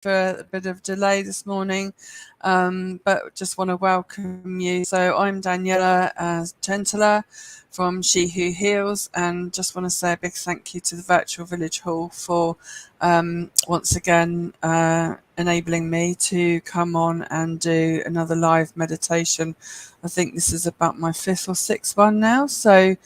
for a bit of delay this morning, but just want to welcome you. So I'm Daniela Centola from She Who Heals, and just want to say a big thank you to the Virtual Village Hall for once again enabling me to come on and do another live meditation. I think this is about my fifth or sixth one now, so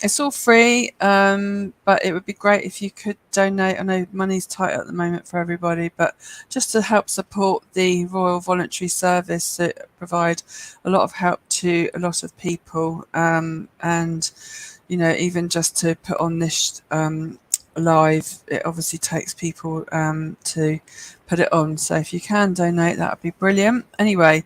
it's all free, but it would be great if you could donate. I know money's tight at the moment for everybody, but just to help support the Royal Voluntary Service that provide a lot of help to a lot of people, and even just to put on this live, it obviously takes people to put it on. So if you can donate, that would be brilliant. Anyway,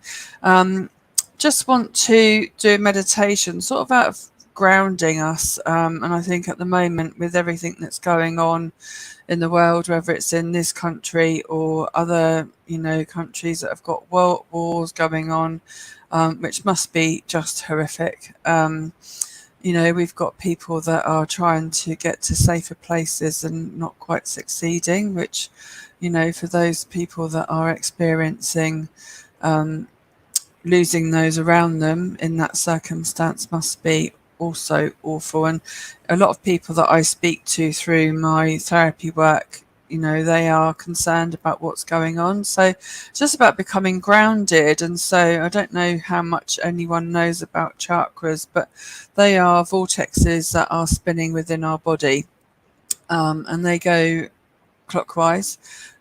just want to do a meditation, sort of out of grounding us, and I think at the moment, with everything that's going on in the world, whether it's in this country or other countries that have got world wars going on, which must be just horrific. We've got people that are trying to get to safer places and not quite succeeding, which for those people that are experiencing losing those around them in that circumstance must be also awful. And a lot of people that I speak to through my therapy work, they are concerned about what's going on. So it's just about becoming grounded. And so I don't know how much anyone knows about chakras, but they are vortexes that are spinning within our body, and they go clockwise,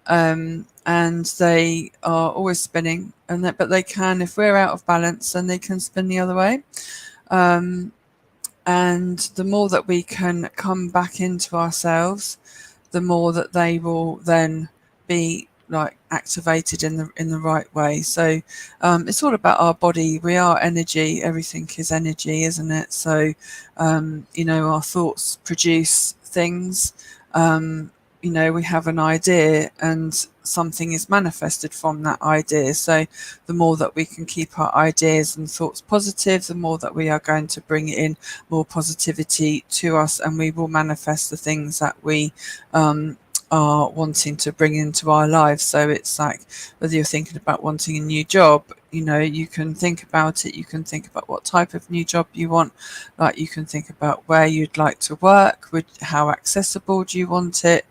and they are always spinning, but they can, if we're out of balance, then they can spin the other way. And the more that we can come back into ourselves, the more that they will then be like activated in the right way. So it's all about our body. We are energy. Everything is energy, isn't it? So our thoughts produce things. We have an idea and something is manifested from that idea. So the more that we can keep our ideas and thoughts positive, the more that we are going to bring in more positivity to us, and we will manifest the things that we are wanting to bring into our lives. So it's like whether you're thinking about wanting a new job, you can think about it. You can think about what type of new job you want. Like you can think about where you'd like to work, how accessible do you want it,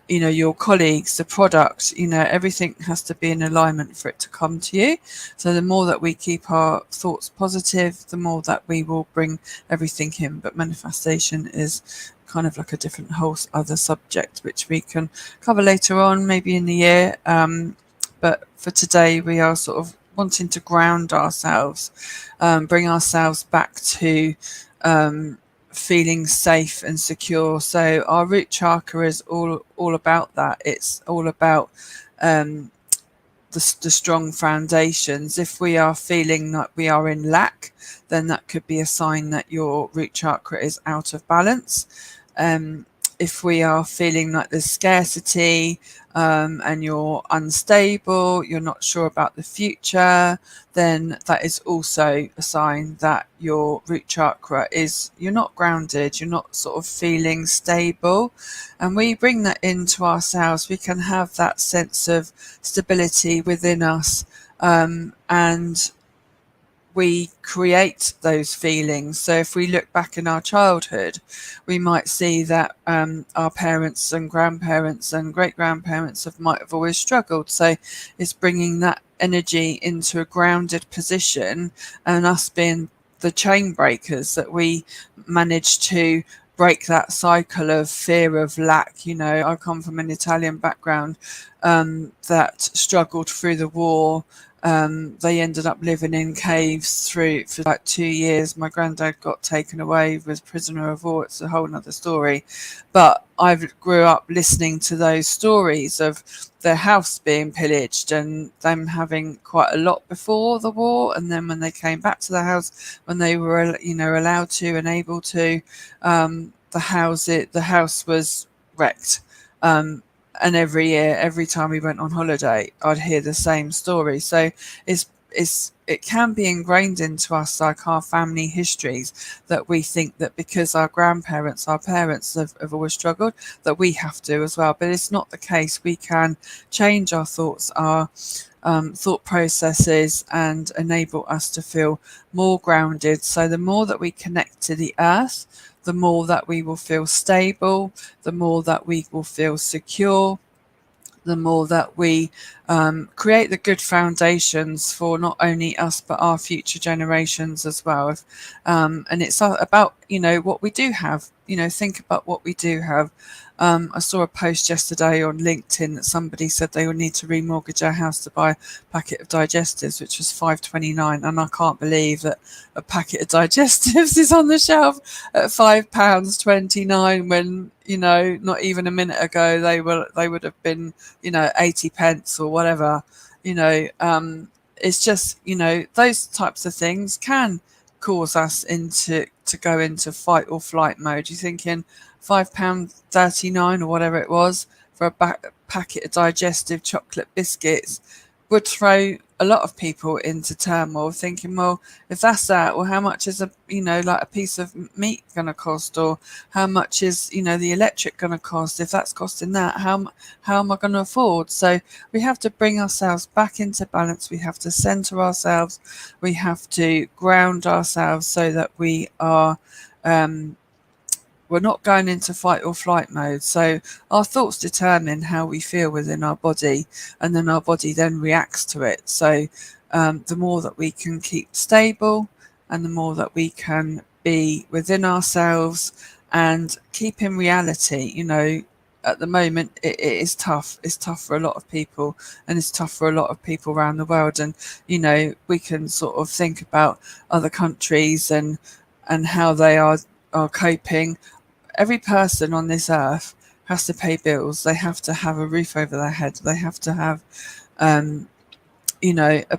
your colleagues, the product, everything has to be in alignment for it to come to you. So the more that we keep our thoughts positive, the more that we will bring everything in. But manifestation is kind of like a different whole other subject, which we can cover later on, maybe in the year. But for today, we are sort of wanting to ground ourselves, bring ourselves back to feeling safe and secure. So our root chakra is all about that. It's all about the strong foundations. If we are feeling like we are in lack, then that could be a sign that your root chakra is out of balance. If we are feeling like there's scarcity, and you're unstable, you're not sure about the future, then that is also a sign that your root chakra you're not grounded, you're not sort of feeling stable. And we bring that into ourselves. We can have that sense of stability within us, and we create those feelings. So if we look back in our childhood, we might see that our parents and grandparents and great-grandparents might have always struggled. So it's bringing that energy into a grounded position, and us being the chain breakers, that we manage to break that cycle of fear of lack. I come from an Italian background that struggled through the war. They ended up living in caves for like 2 years. My granddad got taken away, was prisoner of war. It's a whole nother story. But I grew up listening to those stories of their house being pillaged and them having quite a lot before the war. And then when they came back to the house, when they were, allowed to and able to, the house was wrecked. And every year, every time we went on holiday, I'd hear the same story. So it's it can be ingrained into us, like our family histories, that we think that because our grandparents, our parents have always struggled, that we have to as well. But it's not the case. We can change our thoughts, our thought processes, and enable us to feel more grounded. So the more that we connect to the earth, the more that we will feel stable, the more that we will feel secure, the more that we create the good foundations for not only us but our future generations as well. And it's about, what we do have. Think about what we do have. I saw a post yesterday on LinkedIn that somebody said they would need to remortgage their house to buy a packet of digestives, which was £5.29, and I can't believe that a packet of digestives is on the shelf at £5.29 when not even a minute ago they would have been 80 pence or whatever. It's just, those types of things can cause us to go into fight or flight mode. You're thinking £5.39 or whatever it was for a packet of digestive chocolate biscuits would throw a lot of people into turmoil, thinking, well, if that's that, well, how much is like a piece of meat going to cost, or how much is the electric going to cost? If that's costing that, how am I going to afford? So we have to bring ourselves back into balance. We have to center ourselves. We have to ground ourselves so that we're not going into fight or flight mode. So our thoughts determine how we feel within our body, and then our body then reacts to it. So the more that we can keep stable, and the more that we can be within ourselves and keep in reality, at the moment it is tough. It's tough for a lot of people, and it's tough for a lot of people around the world. And we can sort of think about other countries and how they are coping. Every person on this earth has to pay bills. They have to have a roof over their head. They have to have, a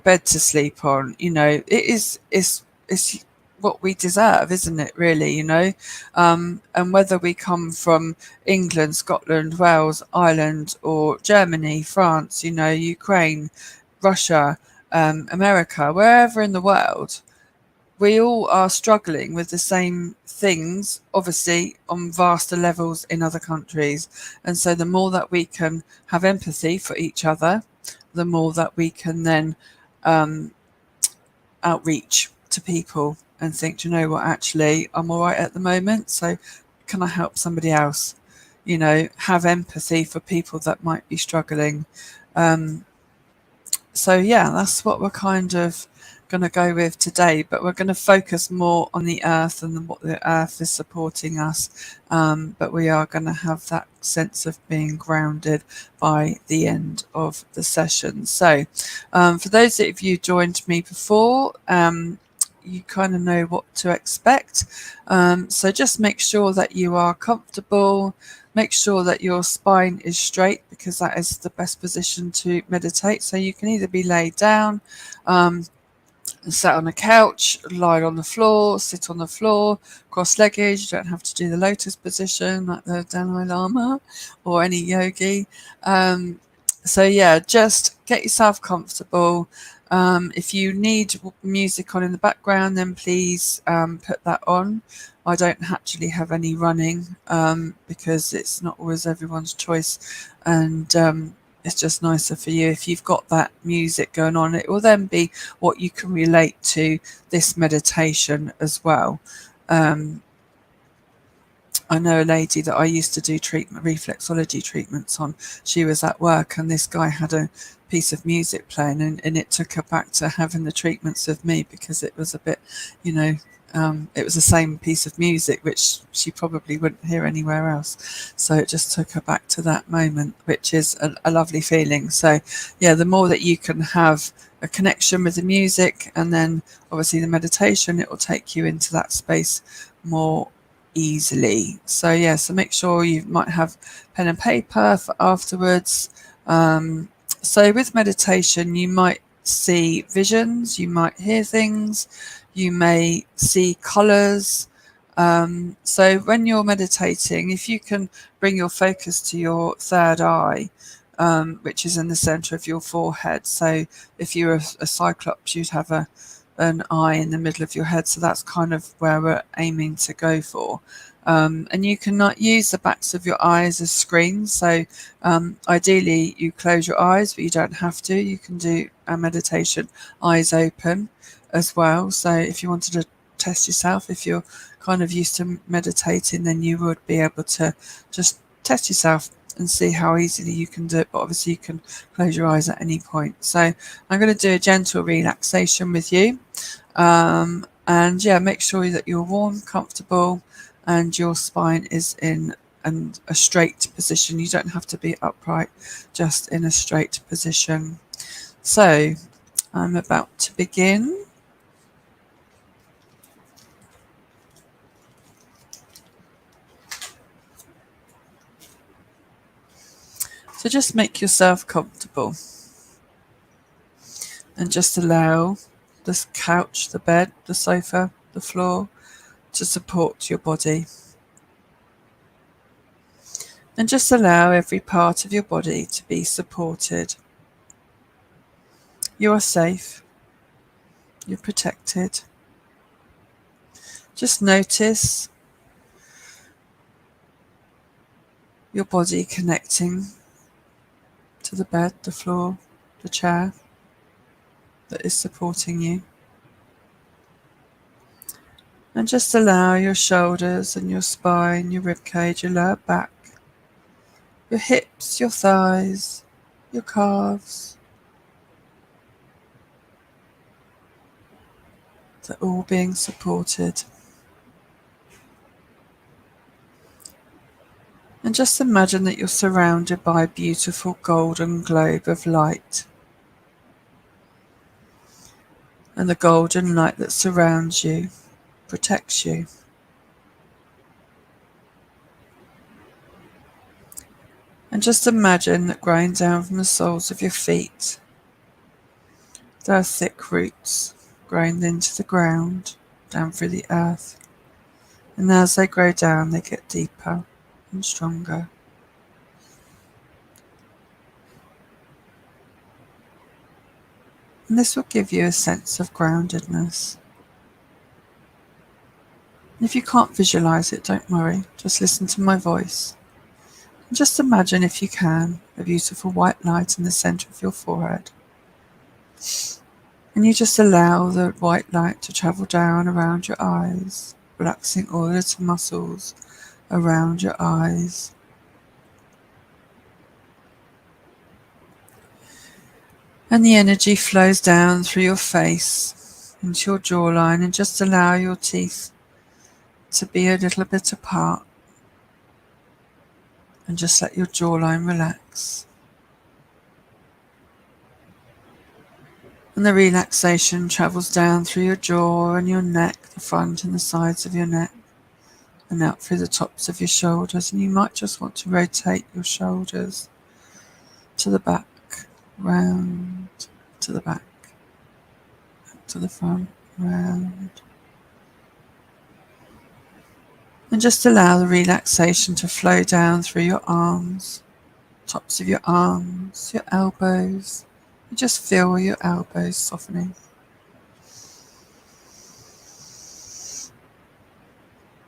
bed to sleep on. It's what we deserve, isn't it? Really, and whether we come from England, Scotland, Wales, Ireland, or Germany, France, Ukraine, Russia, America, wherever in the world, we all are struggling with the same things, obviously on vaster levels in other countries. And so the more that we can have empathy for each other, the more that we can then outreach to people and think, do you know what, actually, I'm all right at the moment, so can I help somebody else? Have empathy for people that might be struggling. So yeah, that's what we're kind of going to go with today, but we're going to focus more on the earth and what the earth is supporting us. But we are going to have that sense of being grounded by the end of the session. So for those of you who joined me before, you kind of know what to expect. So just make sure that you are comfortable. Make sure that your spine is straight, because that is the best position to meditate. So you can either be laid down, sat on a couch, lie on the floor, sit on the floor, cross-legged. You don't have to do the lotus position like the Dalai Lama or any yogi. So yeah, just get yourself comfortable. If you need music on in the background, then please put that on. I don't actually have any running because it's not always everyone's choice, and it's just nicer for you if you've got that music going on. It will then be what you can relate to this meditation as well. I know a lady that I used to do reflexology treatments on. She was at work and this guy had a piece of music playing, and it took her back to having the treatments with me, because it was a bit, it was the same piece of music which she probably wouldn't hear anywhere else. So it just took her back to that moment, which is a lovely feeling. So yeah, the more that you can have a connection with the music, and then obviously the meditation, it will take you into that space more easily. So yeah, so make sure you might have pen and paper for afterwards. So with meditation, you might see visions, you might hear things, you may see colours. So when you're meditating, if you can bring your focus to your third eye, which is in the centre of your forehead. So if you're a cyclops, you'd have an eye in the middle of your head. So that's kind of where we're aiming to go for. And you cannot use the backs of your eyes as screens. So ideally you close your eyes, but you don't have to. You can do a meditation eyes open as well. So if you wanted to test yourself, if you're kind of used to meditating, then you would be able to just test yourself and see how easily you can do it. But obviously you can close your eyes at any point. So I'm going to do a gentle relaxation with you. And yeah, make sure that you're warm, comfortable, and your spine is in a straight position. You don't have to be upright, just in a straight position. So I'm about to begin. So just make yourself comfortable and just allow the couch, the bed, the sofa, the floor to support your body. And just allow every part of your body to be supported. You are safe. You're protected. Just notice your body connecting to the bed, the floor, the chair that is supporting you. And just allow your shoulders and your spine, your ribcage, your lower back, your hips, your thighs, your calves, they're all being supported. And just imagine that you're surrounded by a beautiful golden globe of light. And the golden light that surrounds you protects you. And just imagine that growing down from the soles of your feet, there are thick roots growing into the ground, down through the earth. And as they grow down, they get deeper and stronger. And this will give you a sense of groundedness. And if you can't visualize it, don't worry, just listen to my voice. And just imagine, if you can, a beautiful white light in the center of your forehead. And you just allow the white light to travel down around your eyes, relaxing all the little muscles around your eyes. And the energy flows down through your face into your jawline, and just allow your teeth to be a little bit apart. And just let your jawline relax. And the relaxation travels down through your jaw and your neck, the front and the sides of your neck, and out through the tops of your shoulders. And you might just want to rotate your shoulders to the back, round, to the back, to the front, round. And just allow the relaxation to flow down through your arms, tops of your arms, your elbows. You just feel your elbows softening.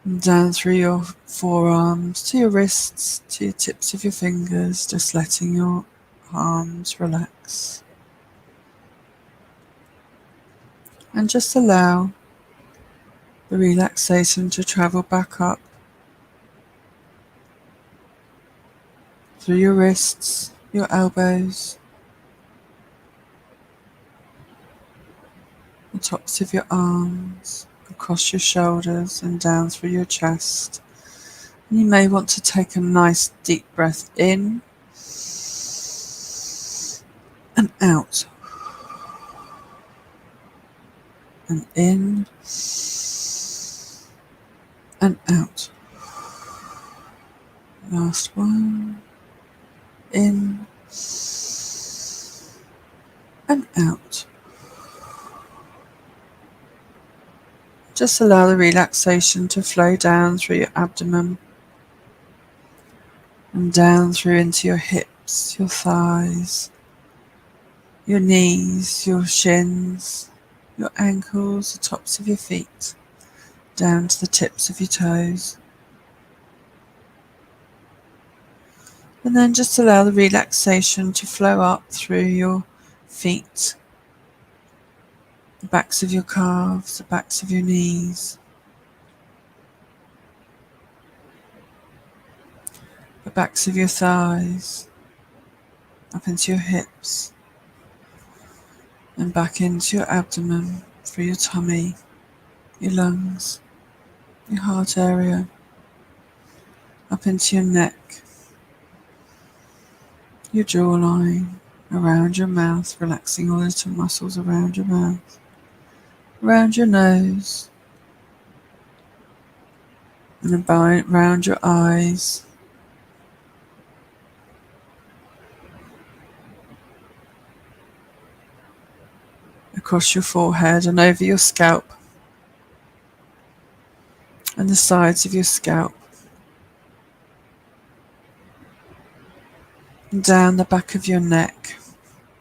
And down through your forearms, to your wrists, to your tips of your fingers, just letting your arms relax. And just allow the relaxation to travel back up through your wrists, your elbows, the tops of your arms, across your shoulders and down through your chest. And you may want to take a nice deep breath in and out. And in and out. Last one. In and out. Just allow the relaxation to flow down through your abdomen and down through into your hips hips, your thighs, your knees, your shins, your ankles, the tops of your feet, down to the tips of your toes. And then just allow the relaxation to flow up through your feet, the backs of your calves, the backs of your knees, the backs of your thighs, up into your hips, and back into your abdomen, through your tummy, your lungs, your heart area, up into your neck, your jawline, around your mouth, relaxing all the little muscles around your mouth, around your nose, and around your eyes, across your forehead and over your scalp, and the sides of your scalp, and down the back of your neck,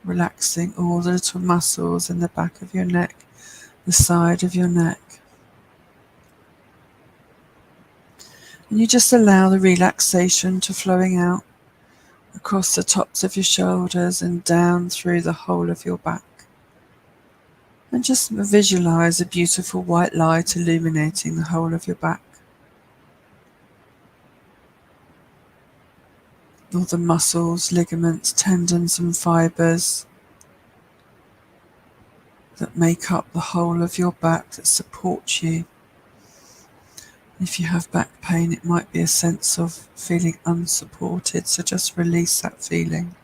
relaxing all the little muscles in the back of your neck, the side of your neck. And you just allow the relaxation to flowing out across the tops of your shoulders and down through the whole of your back. And just visualize a beautiful white light illuminating the whole of your back. All the muscles, ligaments, tendons and fibers that make up the whole of your back, that support you. If you have back pain, it might be a sense of feeling unsupported, so just release that feeling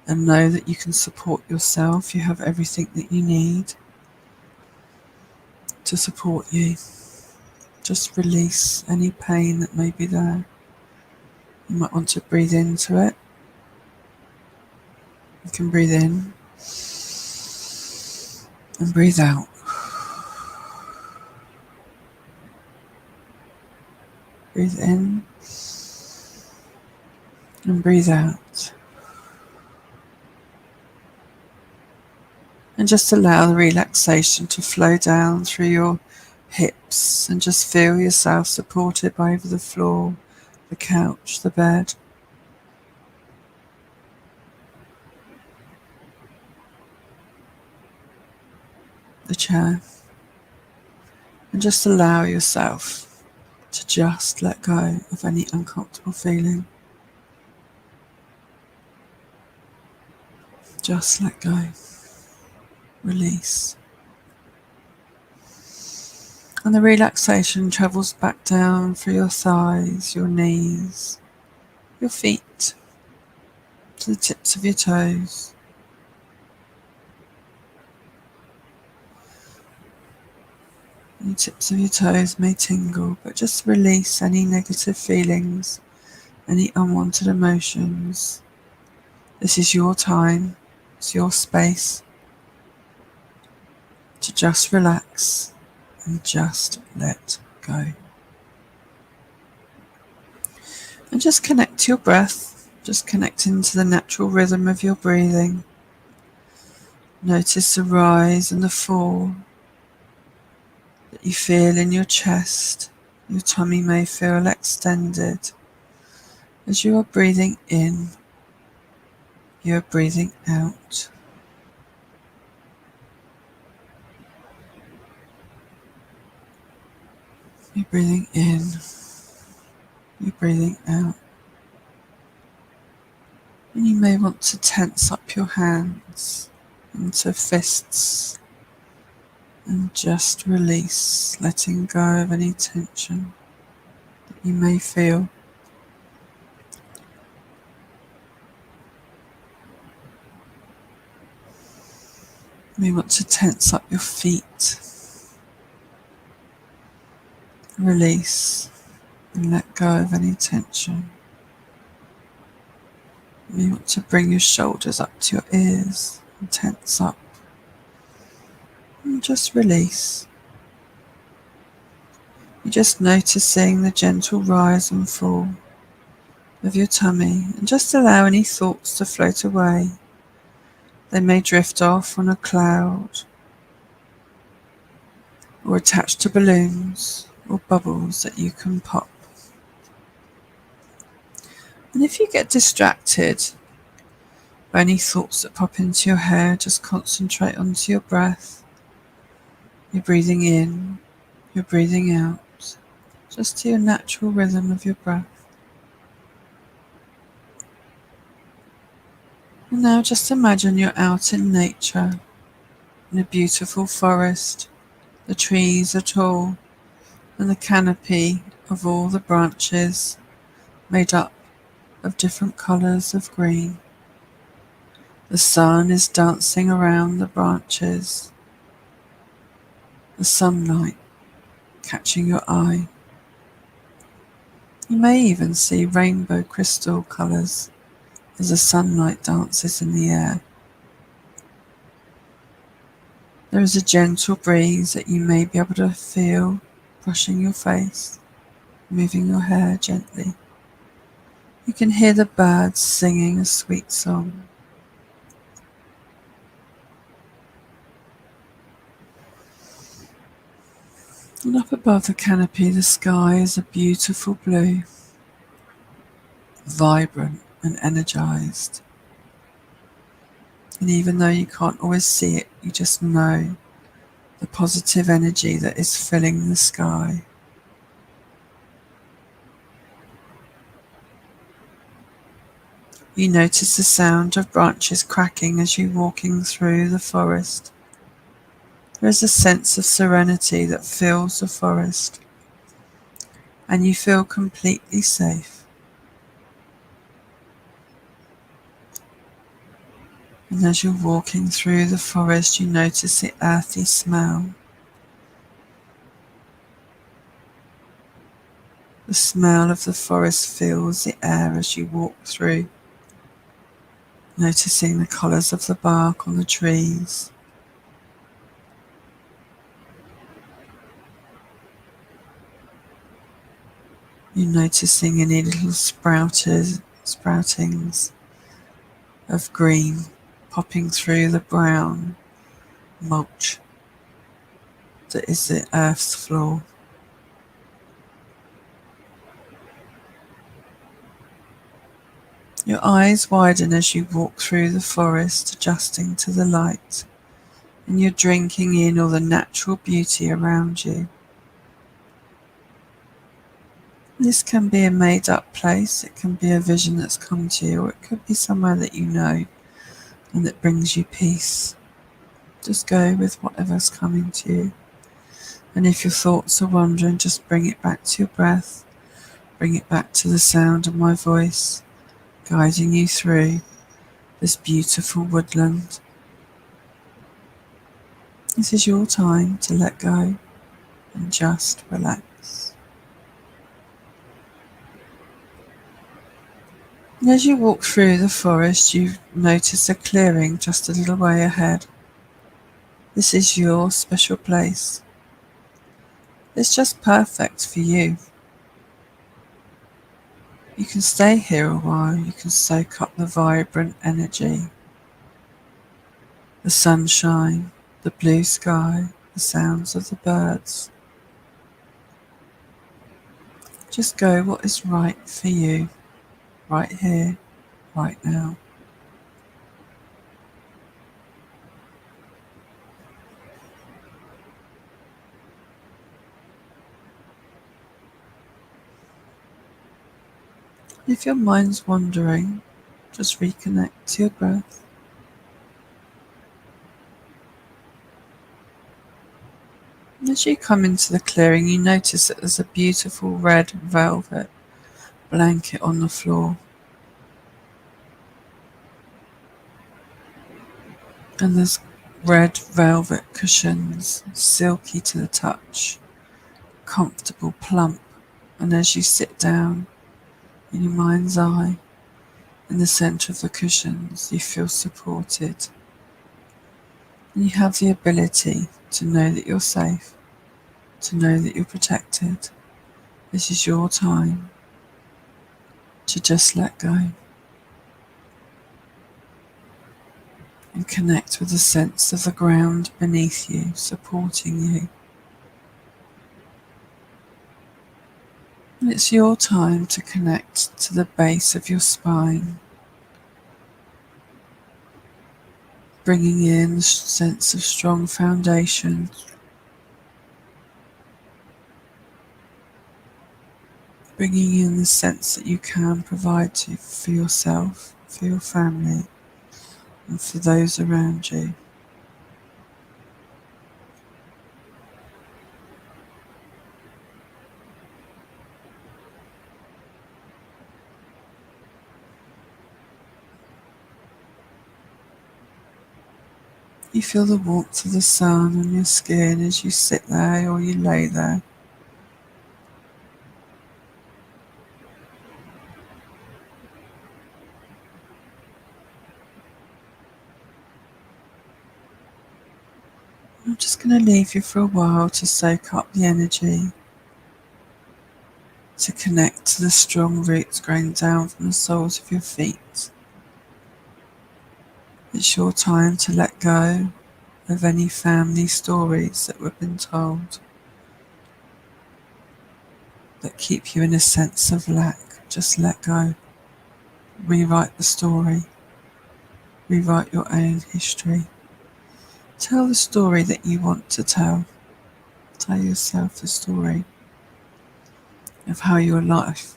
and know that you can support yourself. You have everything that you need to support you. Just release any pain that may be there. You might want to breathe into it. You can breathe in and breathe out. Breathe in and breathe out. And just allow the relaxation to flow down through your hips and just feel yourself supported by over the floor, the couch, the bed. The chair. And just allow yourself to just let go of any uncomfortable feeling. Just let go. Release. And the relaxation travels back down through your thighs, your knees, your feet, to the tips of your toes. The tips of your toes may tingle, but just release any negative feelings, any unwanted emotions. This is your time, it's your space to just relax and just let go. And just connect to your breath, just connect into the natural rhythm of your breathing. Notice the rise and the fall that you feel in your chest. Your tummy may feel extended. As you are breathing in, you are breathing out. You're breathing in, you're breathing out. And you may want to tense up your hands into fists and just release, letting go of any tension that you may feel. You may want to tense up your feet, release and let go of any tension. You may want to bring your shoulders up to your ears and tense up and just release. You're just noticing the gentle rise and fall of your tummy and just allow any thoughts to float away. They may drift off on a cloud or attach to balloons or bubbles that you can pop. And if you get distracted by any thoughts that pop into your head, just concentrate onto your breath. You're breathing in, you're breathing out, just to your natural rhythm of your breath. And now just imagine you're out in nature, in a beautiful forest. The trees are tall, and the canopy of all the branches made up of different colours of green. The sun is dancing around the branches, the sunlight catching your eye. You may even see rainbow crystal colours as the sunlight dances in the air. There is a gentle breeze that you may be able to feel brushing your face, moving your hair gently. You can hear the birds singing a sweet song. And up above the canopy, the sky is a beautiful blue, vibrant and energized. And even though you can't always see it, you just know the positive energy that is filling the sky. You notice the sound of branches cracking as you're walking through the forest. There is a sense of serenity that fills the forest, and you feel completely safe. And as you're walking through the forest, you notice the earthy smell. The smell of the forest fills the air as you walk through, noticing the colours of the bark on the trees. You're noticing any little sproutings of green popping through the brown mulch that is the earth's floor. Your eyes widen as you walk through the forest, adjusting to the light, and you're drinking in all the natural beauty around you. This can be a made-up place, it can be a vision that's come to you, or it could be somewhere that you know and that brings you peace. Just go with whatever's coming to you. And if your thoughts are wandering, just bring it back to your breath, bring it back to the sound of my voice, guiding you through this beautiful woodland. This is your time to let go and just relax. And as you walk through the forest, you notice a clearing just a little way ahead. This is your special place. It's just perfect for you. You can stay here a while, you can soak up the vibrant energy, the sunshine, the blue sky, the sounds of the birds. Just go what is right for you, right here, right now. If your mind's wandering, just reconnect to your breath. As you come into the clearing, you notice that there's a beautiful red velvet blanket on the floor. And there's red velvet cushions, silky to the touch, comfortable, plump. And as you sit down in your mind's eye, in the centre of the cushions, you feel supported. And you have the ability to know that you're safe, to know that you're protected. This is your time to just let go and connect with the sense of the ground beneath you, supporting you. And it's your time to connect to the base of your spine, bringing in the sense of strong foundation, bringing in the sense that you can provide for yourself, for your family, and for those around you. You feel the warmth of the sun on your skin as you sit there or you lay there. I'm just going to leave you for a while to soak up the energy, to connect to the strong roots growing down from the soles of your feet. It's your time to let go of any family stories that we've been told that keep you in a sense of lack. Just let go. Rewrite the story. Rewrite your own history. Tell the story that you want to tell. Tell yourself the story of how you want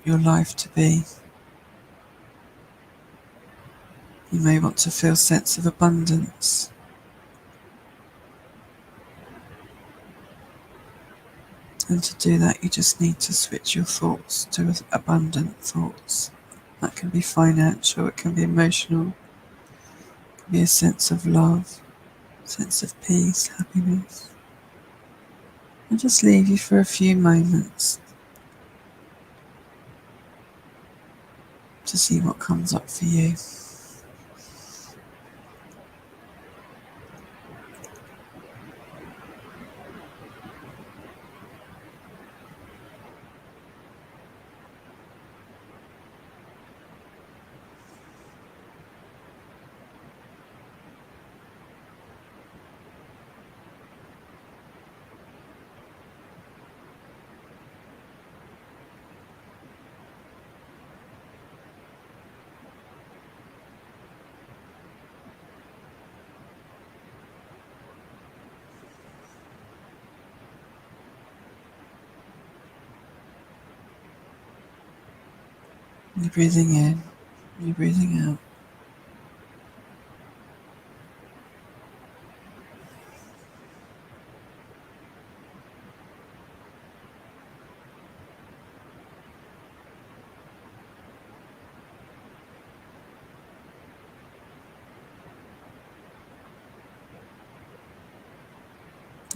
your life to be. You may want to feel a sense of abundance. And to do that, you just need to switch your thoughts to abundant thoughts. That can be financial, it can be emotional, it can be a sense of love, sense of peace, happiness. I'll just leave you for a few moments to see what comes up for you. You're breathing in, you're breathing out.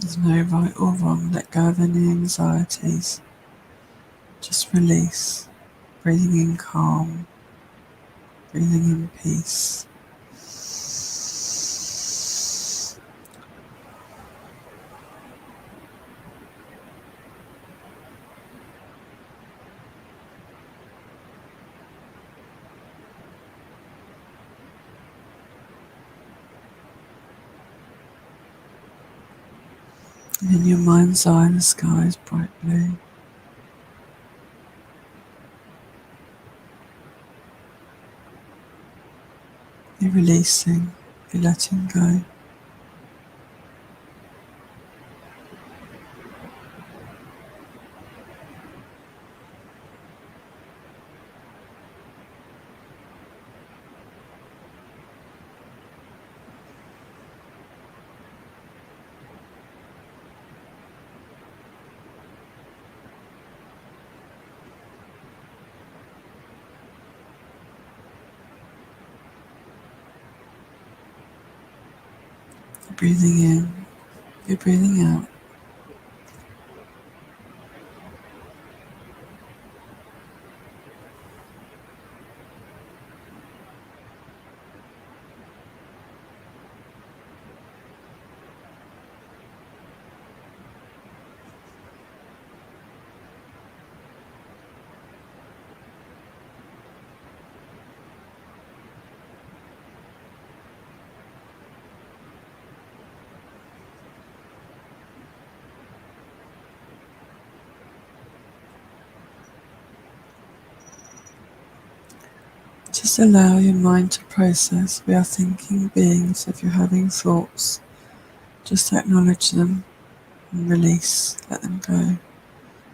There's no right or wrong. Let go of any anxieties. Just release. Breathing in calm, breathing in peace. And in your mind's eye, the sky is bright blue. You're releasing, you're letting go. You're breathing in, you're breathing out. Just allow your mind to process. We are thinking beings. If you're having thoughts, just acknowledge them and release. Let them go.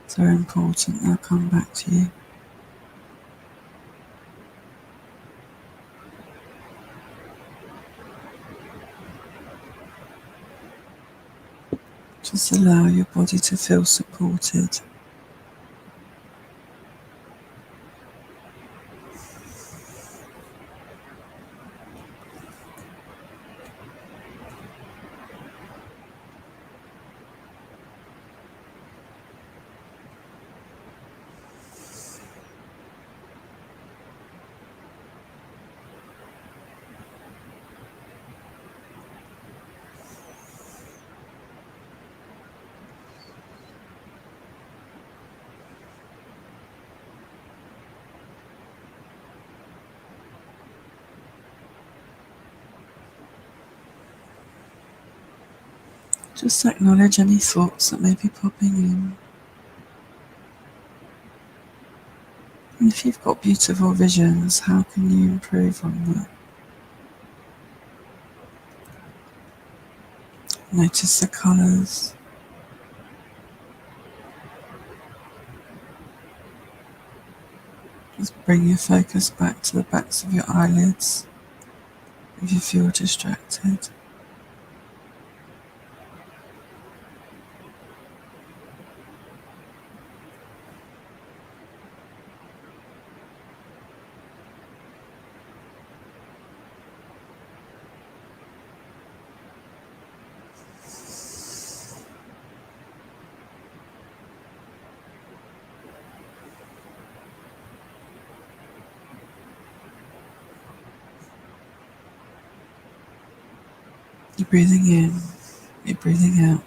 If they're important, they'll come back to you. Just allow your body to feel supported. Just acknowledge any thoughts that may be popping in. And if you've got beautiful visions, how can you improve on that? Notice the colours. Just bring your focus back to the backs of your eyelids if you feel distracted. You're breathing in, you're breathing out.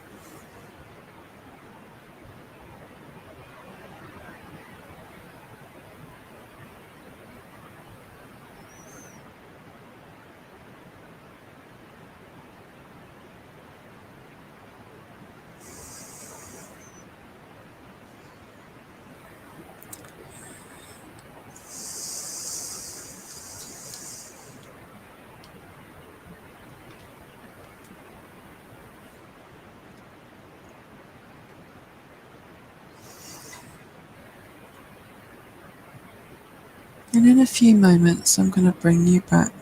And in a few moments, I'm going to bring you back.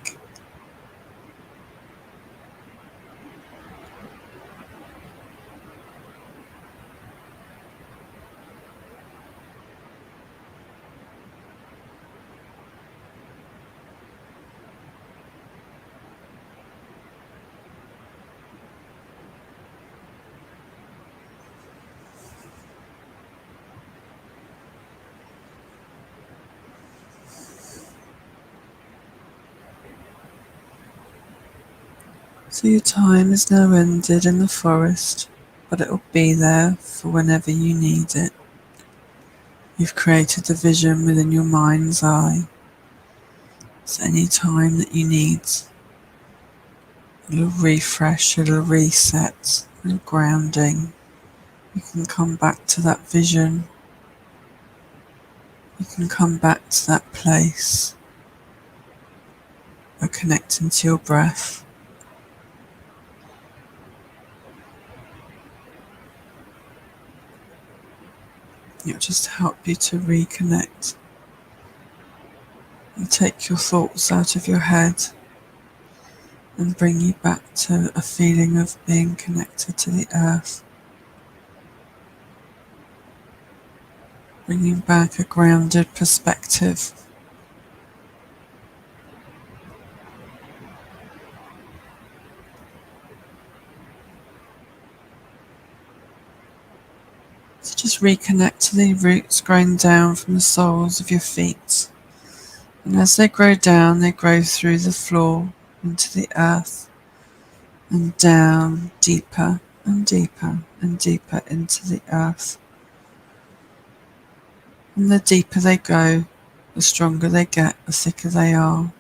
So your time is now ended in the forest, but it will be there for whenever you need it. You've created the vision within your mind's eye. So any time that you need a little refresh, a little reset, a little grounding, you can come back to that vision. You can come back to that place by connecting to your breath. It'll just help you to reconnect and take your thoughts out of your head and bring you back to a feeling of being connected to the earth. Bringing back a grounded perspective. So just reconnect to the roots growing down from the soles of your feet. And as they grow down, they grow through the floor into the earth and down deeper and deeper and deeper into the earth. And the deeper they go, the stronger they get, the thicker they are.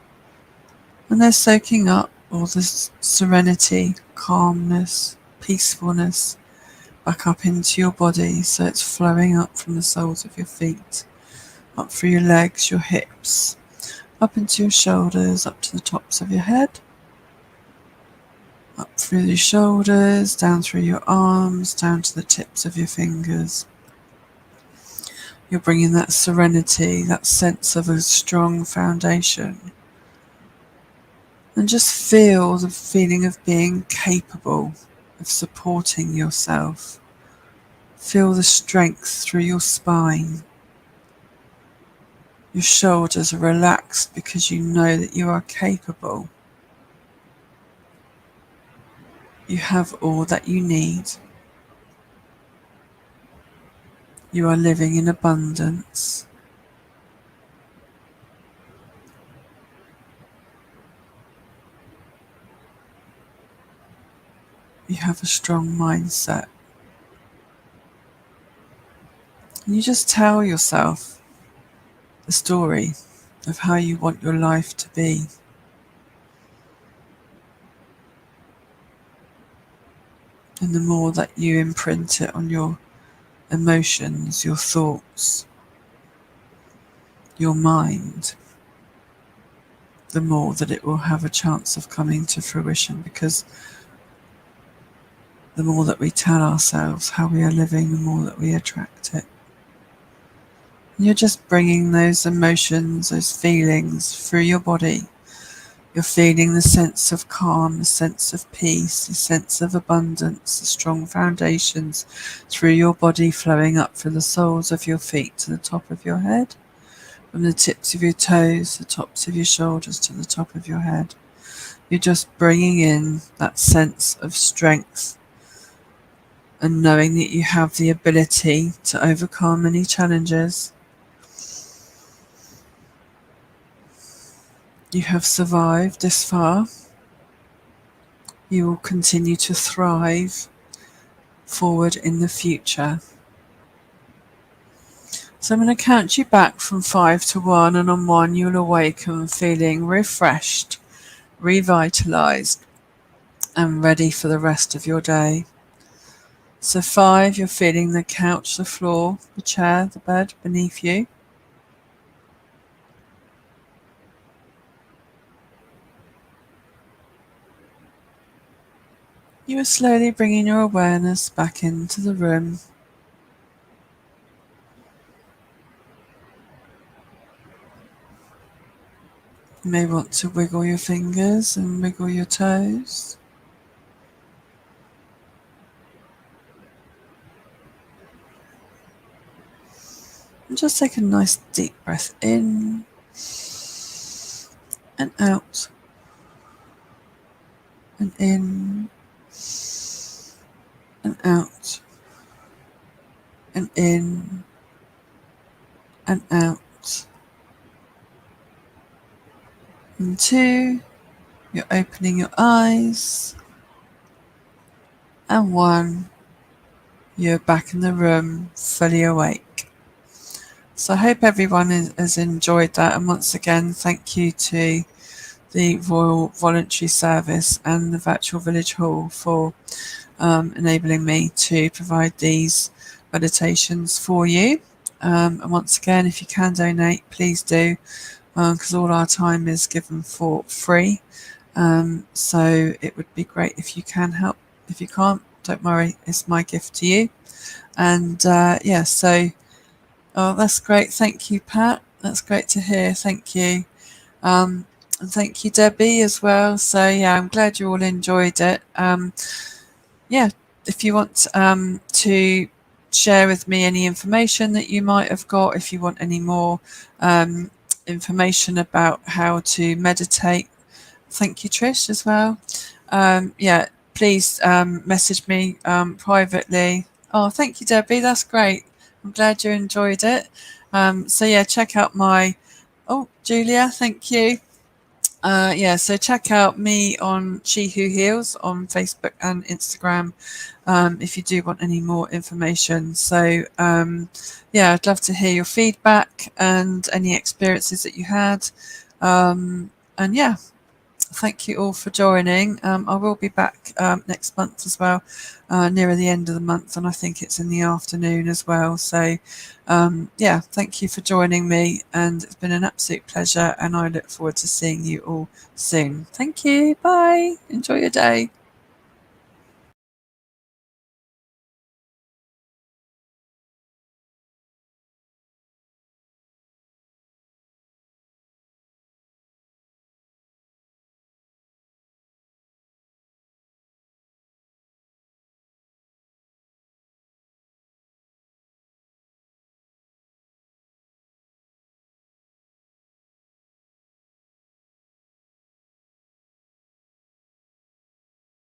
And they're soaking up all this serenity, calmness, peacefulness back up into your body, so it's flowing up from the soles of your feet, up through your legs, your hips, up into your shoulders, up to the tops of your head, up through your shoulders, down through your arms, down to the tips of your fingers. You're bringing that serenity, that sense of a strong foundation. And just feel the feeling of being capable of supporting yourself. Feel the strength through your spine. Your shoulders are relaxed because you know that you are capable. You have all that you need. You are living in abundance. You have a strong mindset. And you just tell yourself the story of how you want your life to be. And the more that you imprint it on your emotions, your thoughts, your mind, the more that it will have a chance of coming to fruition, because the more that we tell ourselves how we are living, the more that we attract it. And you're just bringing those emotions, those feelings through your body. You're feeling the sense of calm, the sense of peace, the sense of abundance, the strong foundations through your body flowing up from the soles of your feet to the top of your head, from the tips of your toes, the tops of your shoulders to the top of your head. You're just bringing in that sense of strength and knowing that you have the ability to overcome any challenges. You have survived this far. You will continue to thrive forward in the future. So I'm going to count you back from 5 to 1, and on 1 you'll awaken feeling refreshed, revitalized, and ready for the rest of your day. So 5, you're feeling the couch, the floor, the chair, the bed beneath you. 'You are slowly bringing your awareness back into the room. You may want to wiggle your fingers and wiggle your toes. And just take a nice deep breath in and out, and in and out, and in and out. And 2, you're opening your eyes. And 1, you're back in the room, fully awake. So I hope everyone has enjoyed that. And once again, thank you to the Royal Voluntary Service and the Virtual Village Hall for enabling me to provide these meditations for you. And once again, if you can donate, please do, because all our time is given for free. So it would be great if you can help. If you can't, don't worry, it's my gift to you. And oh, that's great. Thank you, Pat. That's great to hear. Thank you. And thank you, Debbie, as well. So yeah, I'm glad you all enjoyed it. If you want to share with me any information that you might have got, if you want any more information about how to meditate, thank you, Trish, as well. Please message me privately. Oh, thank you, Debbie. That's great. I'm glad you enjoyed it. Check out my... Oh, Julia, thank you. So check out me on She Who Heals on Facebook and Instagram if you do want any more information. So I'd love to hear your feedback and any experiences that you had. Thank you all for joining. I will be back next month as well, nearer the end of the month, and I think it's in the afternoon as well. So, yeah, thank you for joining me, and it's been an absolute pleasure, and I look forward to seeing you all soon. Thank you. Bye. Enjoy your day.